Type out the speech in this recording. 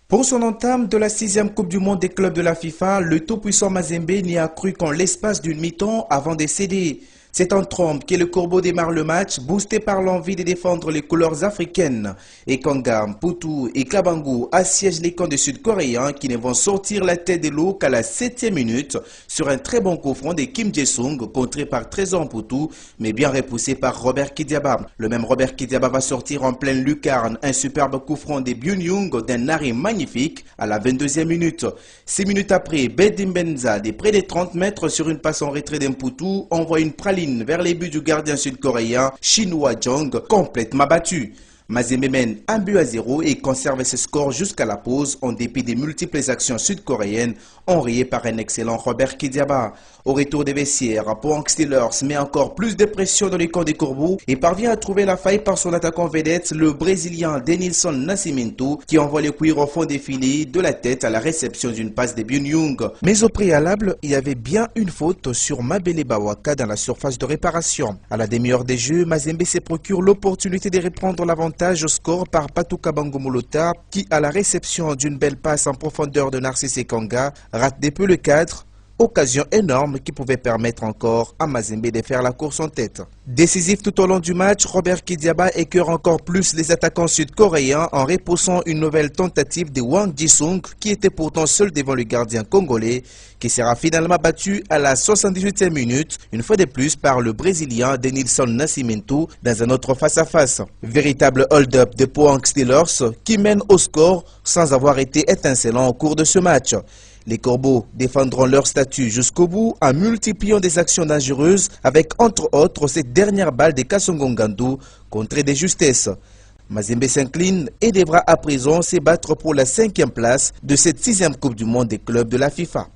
Pour son entame de la 6e Coupe du Monde des clubs de la FIFA, le tout-puissant Mazembe n'y a cru qu'en l'espace d'une mi-temps avant de céder. C'est en trompe que le Corbeau démarre le match, boosté par l'envie de défendre les couleurs africaines. Et Kanga, Mputu et Kabangu assiègent les camps des Sud-Coréens qui ne vont sortir la tête de l'eau qu'à la 7e minute sur un très bon coup franc de Kim Jae-sung, contré par Trésor Mputu, mais bien repoussé par Robert Kidiaba. Le même Robert Kidiaba va sortir en pleine lucarne un superbe coup franc de Byun-Young d'un arrêt magnifique à la 22e minute. 6 minutes après, Bedim Benza, de près de 30 mètres sur une passe en retrait d'Mputu, envoie une praline vers les buts du gardien sud-coréen Shinhwa Jong, complètement battu. Mazembe mène 1-0 et conserve ce score jusqu'à la pause en dépit des multiples actions sud-coréennes enrayées par un excellent Robert Kidiaba. Au retour des vestiaires, Pohang Steelers met encore plus de pression dans les camps des Corbeaux et parvient à trouver la faille par son attaquant vedette, le Brésilien Denilson Nascimento, qui envoie les cuirs au fond des filets de la tête à la réception d'une passe de Byun-Young. Mais au préalable, il y avait bien une faute sur Mabele Bawaka dans la surface de réparation. À la demi-heure des jeux, Mazembe se procure l'opportunité de reprendre l'avantage au score par Patou Kabangu Molota, qui, à la réception d'une belle passe en profondeur de Narcisse Kanga, rate de peu le cadre. Occasion énorme qui pouvait permettre encore à Mazembe de faire la course en tête. Décisif tout au long du match, Robert Kidiaba écœure encore plus les attaquants sud-coréens en repoussant une nouvelle tentative de Wang Ji-sung qui était pourtant seul devant le gardien congolais qui sera finalement battu à la 78e minute, une fois de plus par le Brésilien Denilson Nascimento dans un autre face-à-face. Véritable hold-up de Pohang Steelers qui mène au score sans avoir été étincelant au cours de ce match. Les Corbeaux défendront leur statut jusqu'au bout en multipliant des actions dangereuses avec entre autres cette dernière balle de Kasongo Ngandu contrée de justesse. Mazembe s'incline et devra à présent se battre pour la 5e place de cette 6e Coupe du Monde des clubs de la FIFA.